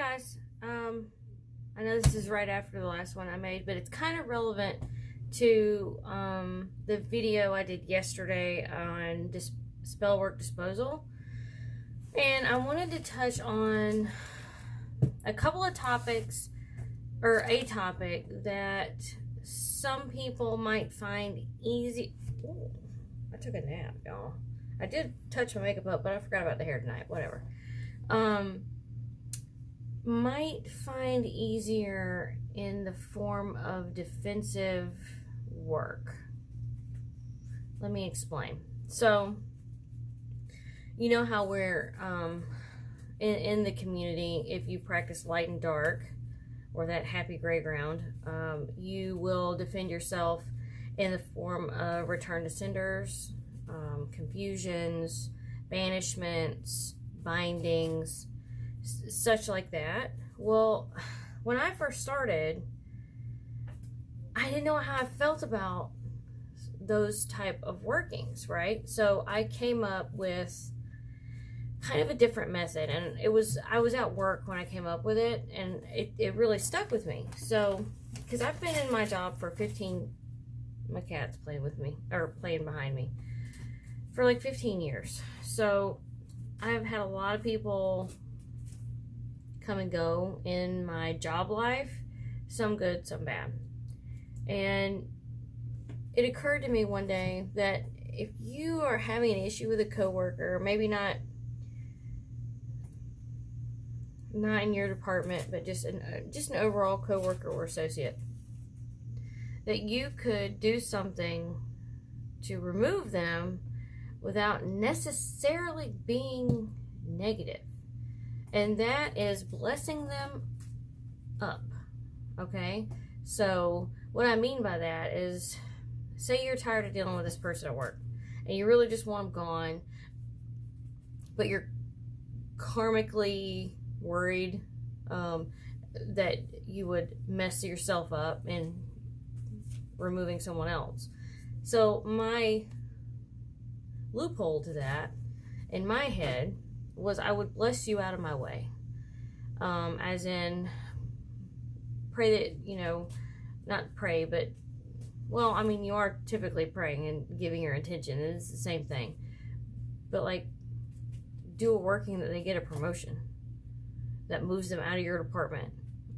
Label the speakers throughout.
Speaker 1: guys, I know this is right after the last one I made, but it's kind of relevant to the video I did yesterday on spell work disposal. And I wanted to touch on a couple of topics, or a topic that some people might find easy. Ooh, I took a nap, y'all. I did touch my makeup up, but I forgot about the hair tonight. Whatever. Might find easier in the form of defensive work. Let me explain. So, you know how we're in the community, if you practice light and dark, or that happy gray ground, you will defend yourself in the form of return to senders, confusions, banishments, bindings, such like that. Well, when I first started, I didn't know how I felt about those type of workings, right? So I came up with kind of a different method, and I was at work when I came up with it, and it really stuck with me. So, because I've been in my job for 15, my cat's playing with me, or playing behind me, for like 15 years. So I've had a lot of people come and go in my job life, some good, some bad. And it occurred to me one day that if you are having an issue with a coworker, maybe not in your department, but just an overall coworker or associate, that you could do something to remove them without necessarily being negative. And that is blessing them up, okay? So what I mean by that is, say you're tired of dealing with this person at work, and you really just want them gone, but you're karmically worried that you would mess yourself up in removing someone else. So my loophole to that, in my head, was I would bless you out of my way. As in, pray that, not pray, but, well, I mean, you are typically praying and giving your intention, and it's the same thing. But, like, do a working that they get a promotion that moves them out of your department,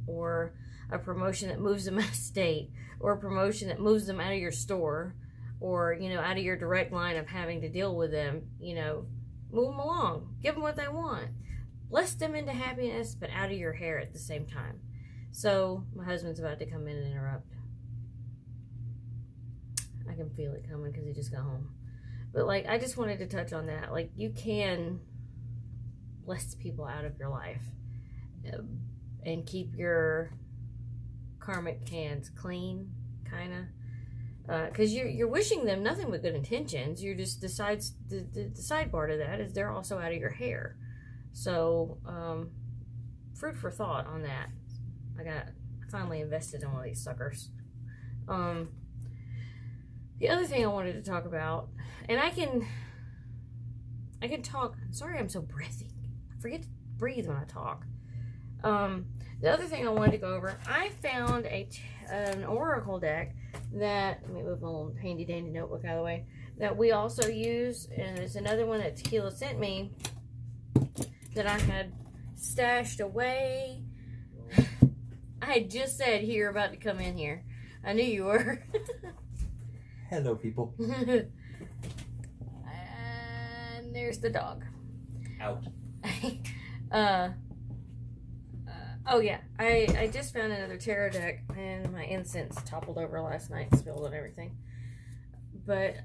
Speaker 1: or a promotion that moves them out of state, or a promotion that moves them out of your store, or, out of your direct line of having to deal with them, move them along, give them what they want, bless them into happiness, but out of your hair at the same time. So my husband's about to come in and interrupt. I can feel it coming because he just got home. But I just wanted to touch on that. You can bless people out of your life and keep your karmic hands clean, kind of. Because you're wishing them nothing but good intentions. You're just the sidebar to that is they're also out of your hair. So fruit for thought on that. I finally invested in one of these suckers. The other thing I wanted to talk about, and I can talk. Sorry, I'm so breathy. I forget to breathe when I talk. The other thing I wanted to go over, I found an oracle deck that, let me move my little handy dandy notebook out of the way, that we also use, and it's another one that Tequila sent me that I had stashed away. I had just said you're about to come in here. I knew you were.
Speaker 2: Hello, people.
Speaker 1: And there's the dog.
Speaker 2: Out.
Speaker 1: Oh yeah, I just found another tarot deck, and my incense toppled over last night, spilled and everything. But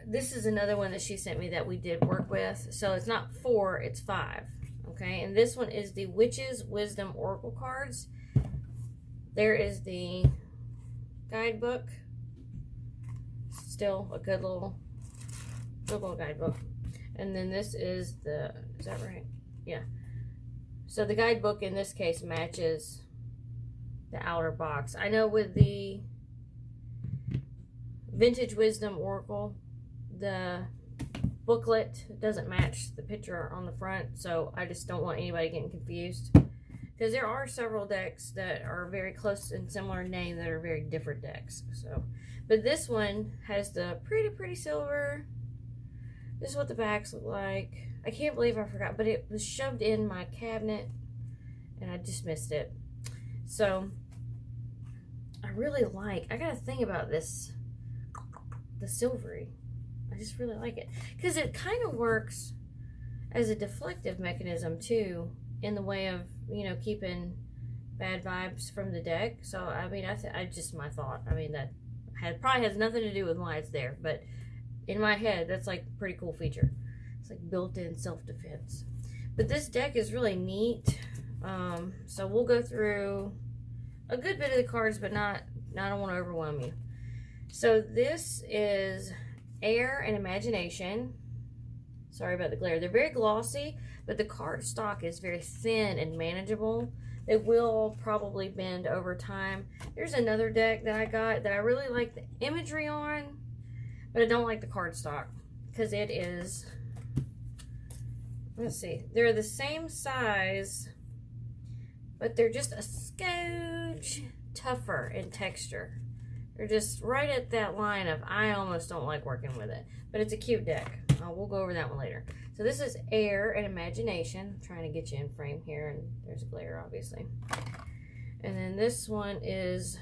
Speaker 1: this is another one that she sent me that we did work with. So it's not 4, it's 5. Okay, and this one is the Witch's Wisdom Oracle cards. There is the guidebook. Still a good little guidebook. And then this is is that right? Yeah. So the guidebook in this case matches the outer box. I know with the Vintage Wisdom Oracle, the booklet doesn't match the picture on the front, so I just don't want anybody getting confused. Because there are several decks that are very close and similar in name that are very different decks. So, but this one has the pretty silver. This is what the backs look like. I can't believe I forgot, but it was shoved in my cabinet and I just missed it. So I really like, I got a thing about this, the silvery. I just really like it because it kind of works as a deflective mechanism too, in the way of, you know, keeping bad vibes from the deck. So I mean, I just, my thought, I mean, that probably has nothing to do with why it's there, but in my head that's like a pretty cool feature. It's like built-in self-defense. But this deck is really neat. So we'll go through a good bit of the cards, but I don't want to overwhelm you. So this is Air and Imagination. Sorry about the glare. They're very glossy, but the card stock is very thin and manageable. They will probably bend over time. Here's another deck that I got that I really like the imagery on, but I don't like the card stock because it is, let's see, they're the same size, but they're just a scotch tougher in texture. They're just right at that line of I almost don't like working with it, but it's a cute deck. We'll go over that one later. So this is Air and Imagination. I'm trying to get you in frame here, and there's a glare, obviously. And then this one is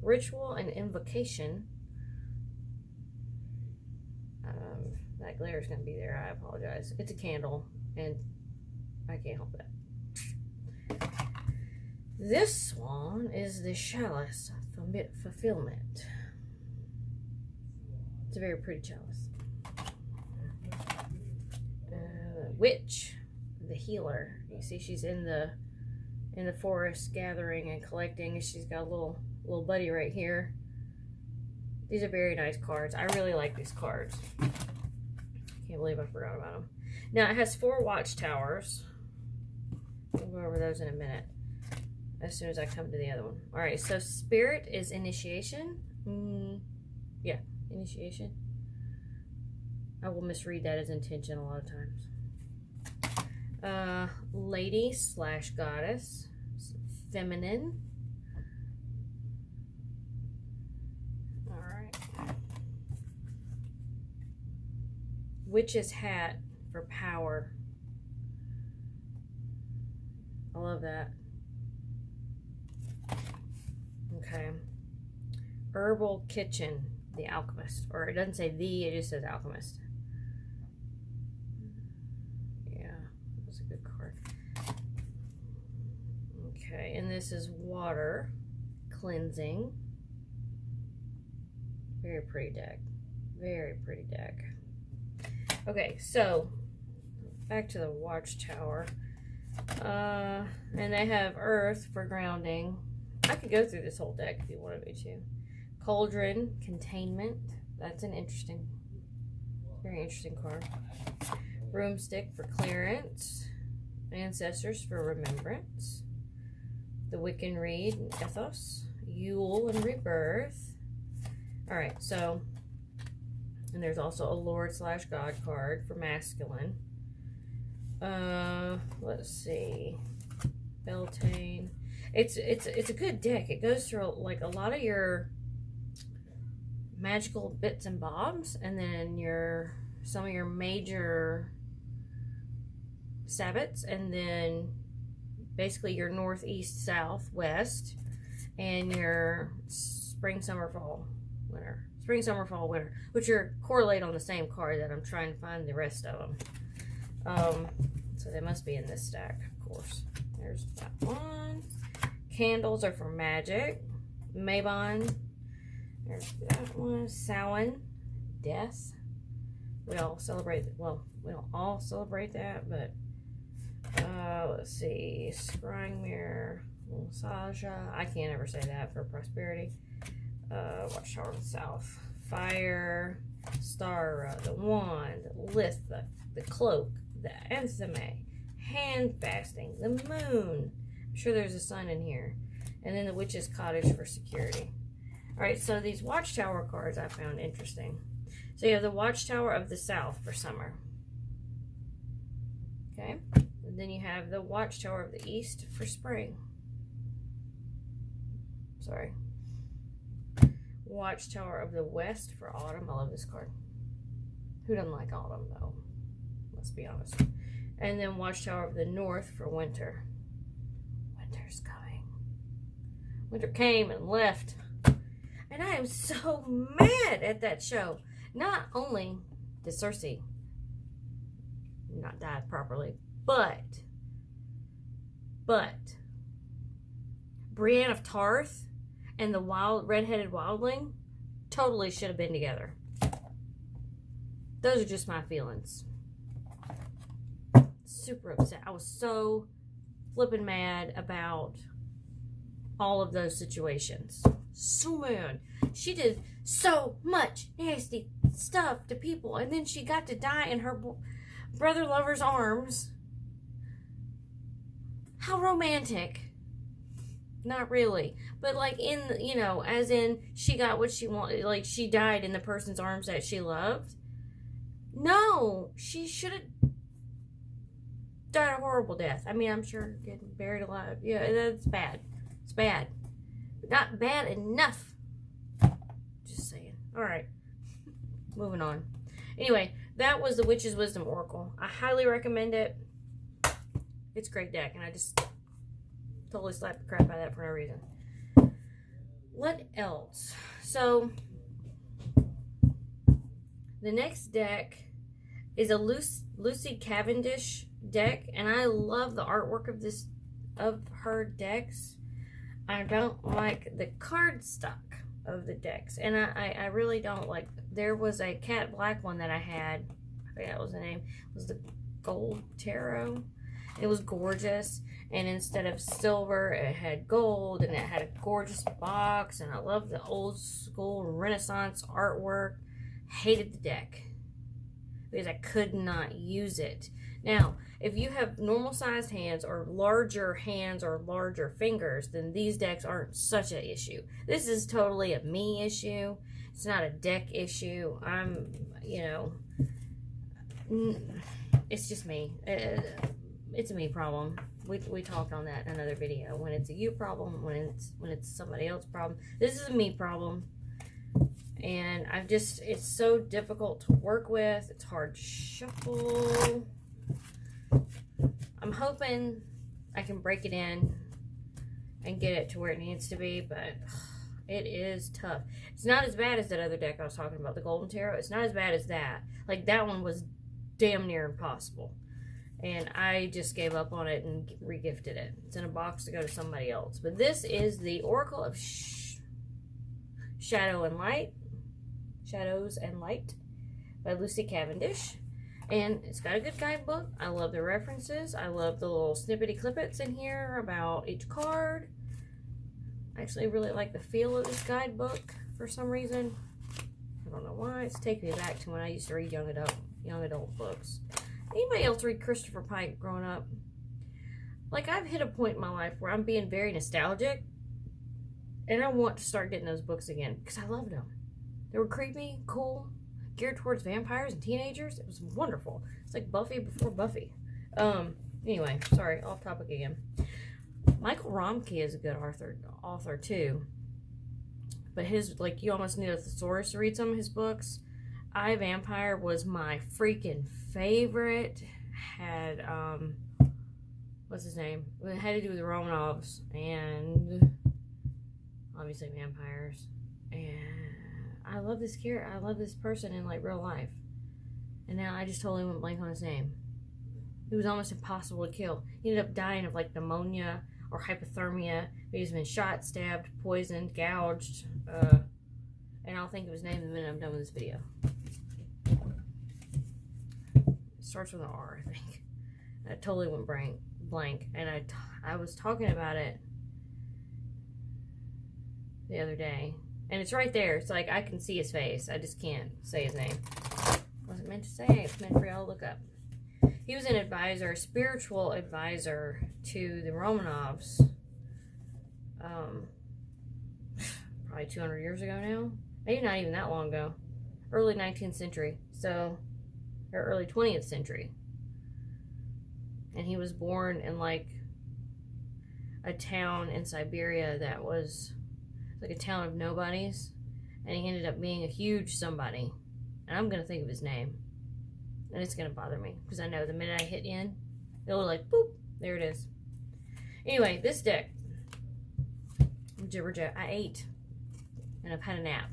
Speaker 1: Ritual and Invocation. That glare is going to be there. I apologize. It's a candle, and I can't help it. This one is the Chalice Fulfillment. It's a very pretty chalice. Witch, the healer. You see, she's in the forest gathering and collecting, and she's got a little buddy right here. These are very nice cards. I really like these cards. Can't believe I forgot about them. Now it has 4 watchtowers. We'll go over those in a minute, as soon as I come to the other one. All right, so Spirit is Initiation. Yeah, Initiation. I will misread that as intention a lot of times. Lady / Goddess, Feminine. All right. Witch's Hat for Power. I love that. Okay. Herbal Kitchen, the Alchemist. Or it doesn't say the, it just says Alchemist. Yeah, that's a good card. Okay, and this is Water Cleansing. Very pretty deck. Very pretty deck. Okay, so back to the Watchtower. And they have Earth for grounding. I could go through this whole deck if you wanted me to. Cauldron, Containment. That's an interesting, very interesting card. Broomstick for Clearance. Ancestors for Remembrance. The Wiccan Reed and Ethos. Yule and Rebirth. Alright, so, and there's also a Lord / God card for Masculine. Let's see. Beltane. It's a good deck. It goes through like a lot of your magical bits and bobs, and then some of your major sabbats, and then basically your northeast, south, west, and your spring, summer, fall, winter. Spring, summer, fall, winter, which are correlate on the same card that I'm trying to find the rest of them. So they must be in this stack, of course. There's that one. Candles are for Magic. Mabon. There's that one. Samhain. Death. We all celebrate, well, we don't all celebrate that, but let's see. Scrying Mirror. Saja. I can't ever say that for prosperity. Watchtower of the South. Fire. Star. The Wand. Lith. The Cloak. The Antheme. Hand Fasting. The Moon. I'm sure there's a sun in here. And then the Witch's Cottage for security. Alright, so these Watchtower cards I found interesting. So you have the Watchtower of the South for summer. Okay. then you have the Watchtower of the East for spring. Sorry. Watchtower of the West for autumn. I love this card. Who doesn't like autumn, though? Let's be honest. And then Watchtower of the North for winter. Winter's coming. Winter came and left. And I am so mad at that show. Not only did Cersei not die properly, but Brienne of Tarth and the redheaded wildling totally should have been together. Those are just my feelings. Super upset. I was so flippin' mad about all of those situations. So mad. She did so much nasty stuff to people, and then she got to die in her brother lover's arms. How romantic. Not really. But like in, as in she got what she wanted. Like she died in the person's arms that she loved. No, she should have died a horrible death. I mean, I'm sure getting buried alive. Yeah, that's bad. It's bad. But not bad enough. Just saying. Alright. Moving on. Anyway, that was the Witch's Wisdom Oracle. I highly recommend it. It's a great deck, and I just totally slapped the crap out of that for no reason. What else? So, the next deck is a Lucy Cavendish deck, and I love the artwork of her decks. I don't like the cardstock of the decks, and I really don't like. There was a cat black one that I had. I forget what was the name. It was the Gold Tarot. It was gorgeous, and instead of silver, it had gold, and it had a gorgeous box, and I love the old school Renaissance artwork. Hated the deck because I could not use it. Now, if you have normal sized hands or larger fingers, then these decks aren't such an issue. This is totally a me issue. It's not a deck issue. It's just me. It's a me problem. We talked on that in another video. When it's a you problem, when it's somebody else's problem. This is a me problem. And it's so difficult to work with. It's hard to shuffle. I'm hoping I can break it in and get it to where it needs to be, but it is tough. It's not as bad as that other deck I was talking about, the Golden Tarot. It's not as bad as that. Like, that one was damn near impossible. And I just gave up on it and regifted it. It's in a box to go to somebody else. But this is the Oracle of Shadows and Light by Lucy Cavendish. And it's got a good guidebook. I love the references. I love the little snippety clippets in here about each card. I actually really like the feel of this guidebook for some reason. I don't know why. It's taking me back to when I used to read young adult books. Anybody else read Christopher Pike growing up? Like, I've hit a point in my life where I'm being very nostalgic, and I want to start getting those books again because I loved them. They were creepy, cool, geared towards vampires and teenagers. It was wonderful. It's like Buffy before Buffy. Anyway, sorry, off topic again. Michael Romke is a good author too. But his, like, you almost need a thesaurus to read some of his books. I, Vampire was my freaking favorite. Had, what's his name? It had to do with the Romanovs and obviously vampires. And I love this character. I love this person in, like, real life. And now I just totally went blank on his name. He was almost impossible to kill. He ended up dying of, like, pneumonia or hypothermia. He's been shot, stabbed, poisoned, gouged. And I'll think of his name the minute I'm done with this video. It starts with an R, I think. I totally went blank. And I was talking about it the other day. And it's right there. It's like I can see his face. I just can't say his name. Wasn't meant to say. It's meant for y'all to look up. He was an advisor, a spiritual advisor to the Romanovs. Probably 200 years ago now. Maybe not even that long ago. Early 19th century. Or early 20th century. and he was born in like a town in Siberia that was like a town of nobodies, and he ended up being a huge somebody, and I'm gonna think of his name, and it's gonna bother me because I know the minute I hit in, it'll like boop, there it is. Anyway, this deck, Jibber I ate, and I've had a nap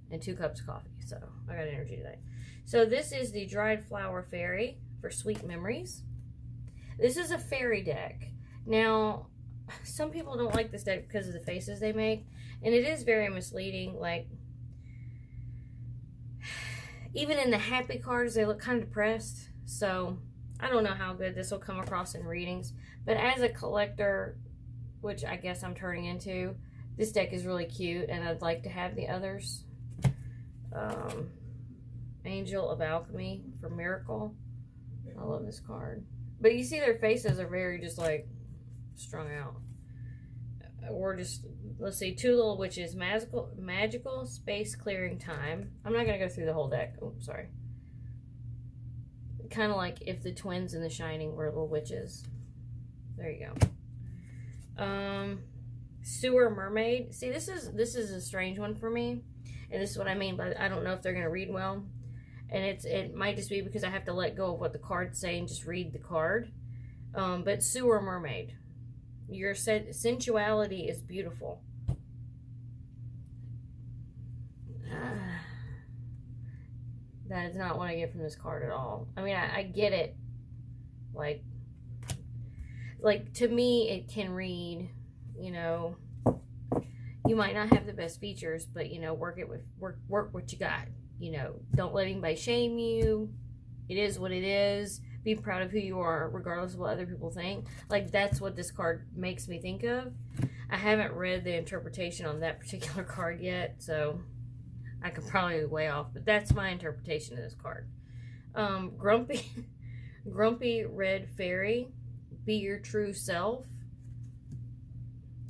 Speaker 1: and 2 cups of coffee, so I got energy today. So this is the Dried Flower Fairy for Sweet Memories. This is a fairy deck. Now, some people don't like this deck because of the faces they make, and it is very misleading. Like, even in the happy cards, they look kind of depressed. So, I don't know how good this will come across in readings, but as a collector, which I guess I'm turning into, this deck is really cute, and I'd like to have the others. Angel of Alchemy for Miracle. I love this card. But you see their faces are very just like strung out. Or just, let's see, 2 Little Witches, magical Space Clearing Time. I'm not going to go through the whole deck. Oh, sorry. Kind of like if the twins in The Shining were little witches. There you go. Sewer Mermaid. See, this is a strange one for me. And this is what I mean by I don't know if they're going to read well. And it might just be because I have to let go of what the cards say and just read the card. But Sewer Mermaid. Your sensuality is beautiful. That is not what I get from this card at all. I mean, I get it. Like to me, it can read, you know, you might not have the best features, but, you know, work what you got. You know, don't let anybody shame you. It is what it is. Be proud of who you are, regardless of what other people think. Like, that's what this card makes me think of. I haven't read the interpretation on that particular card yet, so I could probably be way off, but that's my interpretation of this card. Grumpy Red Fairy, Be Your True Self.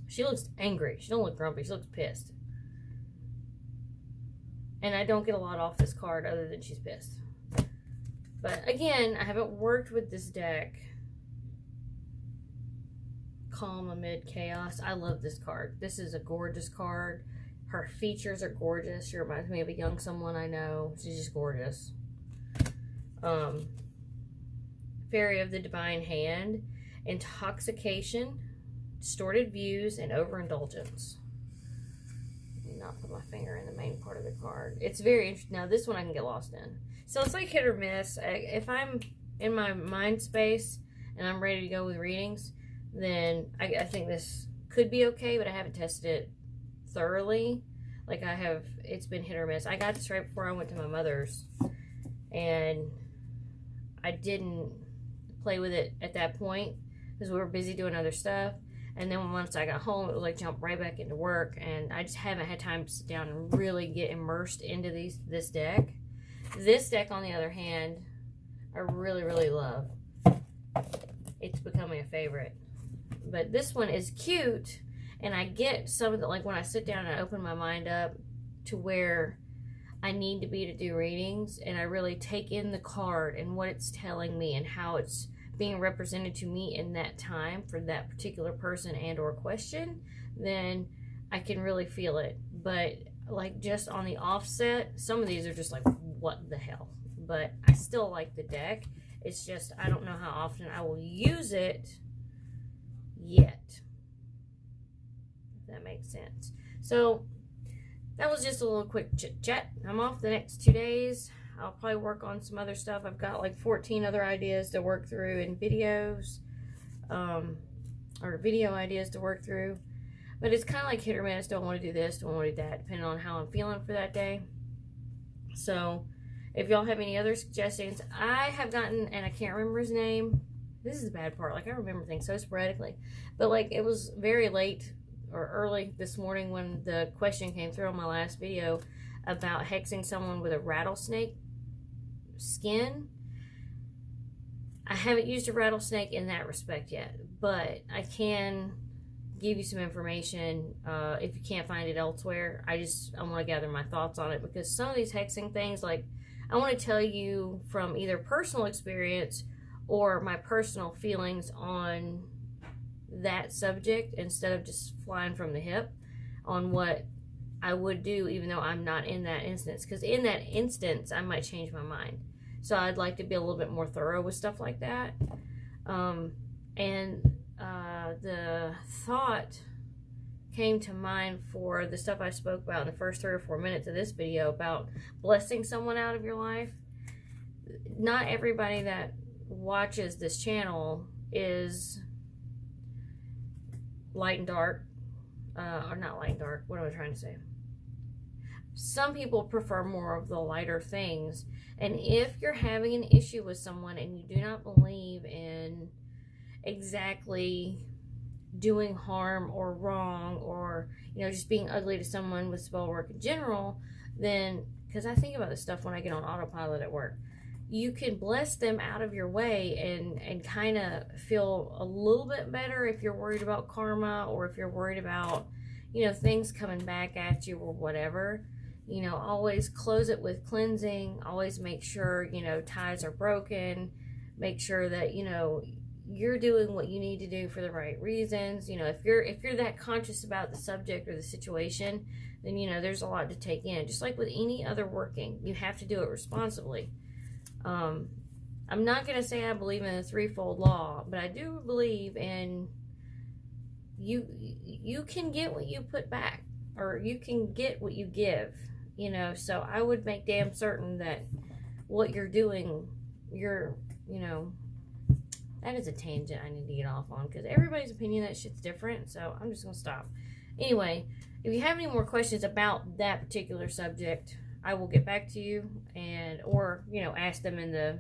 Speaker 1: She looks angry. She don't look grumpy. She looks pissed. And I don't get a lot off this card other than she's pissed. But again, I haven't worked with this deck. Calm Amid Chaos. I love this card. This is a gorgeous card. Her features are gorgeous. She reminds me of a young someone I know. She's just gorgeous. Fairy of the Divine Hand. Intoxication, Distorted Views, and Overindulgence. Not put my finger in the main part of the card. It's very interesting. Now, this one I can get lost in. So it's like hit or miss. If I'm in my mind space and I'm ready to go with readings, then I think this could be okay, but I haven't tested it thoroughly. Like I have, it's been hit or miss. I got this right before I went to my mother's, and I didn't play with it at that point because we were busy doing other stuff. And then once I got home, it would like jump right back into work, and I just haven't had time to sit down and really get immersed into this deck. This deck, on the other hand, I really, really love. It's becoming a favorite. But this one is cute, and I get some of the, like when I sit down and I open my mind up to where I need to be to do readings, and I really take in the card and what it's telling me and how it's being represented to me in that time for that particular person and or question, then I can really feel it. But like just on the offset, some of these are just like, what the hell? But I still like the deck. It's just I don't know how often I will use it yet, if that makes sense. So that was just a little quick chit chat. I'm off the next 2 days. I'll probably work on some other stuff. I've got like 14 other ideas to work through in videos, or video ideas to work through. But it's kind of like hit or miss. Don't want to do this, don't want to do that, depending on how I'm feeling for that day. So if y'all have any other suggestions, I have gotten, and I can't remember his name. This is the bad part. Like I remember things so sporadically. But like it was very late or early this morning when the question came through on my last video about hexing someone with a rattlesnake skin. I haven't used a rattlesnake in that respect yet, but I can give you some information if you can't find it elsewhere. I want to gather my thoughts on it, because some of these hexing things, like I want to tell you from either personal experience or my personal feelings on that subject instead of just flying from the hip on what I would do even though I'm not in that instance. Because in that instance, I might change my mind. So I'd like to be a little bit more thorough with stuff like that. The thought came to mind for the stuff I spoke about in the first 3 or 4 minutes of this video about blessing someone out of your life. Not everybody that watches this channel is light and dark, or not light and dark, what am I trying to say? Some people prefer more of the lighter things, and if you're having an issue with someone and you do not believe in exactly doing harm or wrong, or just being ugly to someone with spell work in general, then, because I think about this stuff when I get on autopilot at work, you can bless them out of your way and kind of feel a little bit better if you're worried about karma, or if you're worried about things coming back at you or whatever. Always close it with cleansing. Always make sure ties are broken. Make sure that you're doing what you need to do for the right reasons. If you're that conscious about the subject or the situation, then there's a lot to take in. Just like with any other working, you have to do it responsibly. I'm not going to say I believe in the threefold law, but I do believe in you can get what you put back, or you can get what you give, so I would make damn certain that what you're doing, that is a tangent I need to get off on, because everybody's opinion, that shit's different, so I'm just going to stop. Anyway, if you have any more questions about that particular subject, I will get back to you, or ask them in the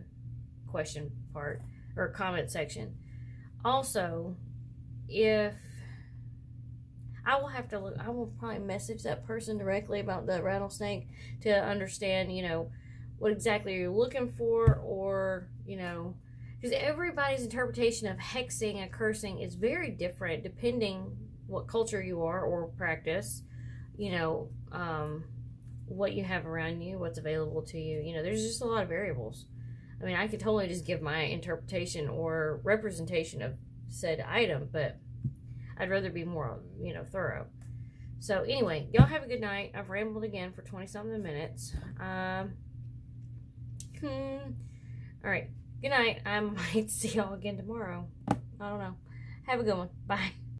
Speaker 1: question part or comment section. Also, if I will probably message that person directly about the rattlesnake to understand, what exactly you're looking for, or, because everybody's interpretation of hexing and cursing is very different depending what culture you are or practice, what you have around you, what's available to you. There's just a lot of variables. I mean, I could totally just give my interpretation or representation of said item, but I'd rather be more, thorough. So anyway, y'all have a good night. I've rambled again for 20-something minutes. All right. Good night. I might see y'all again tomorrow. I don't know. Have a good one. Bye.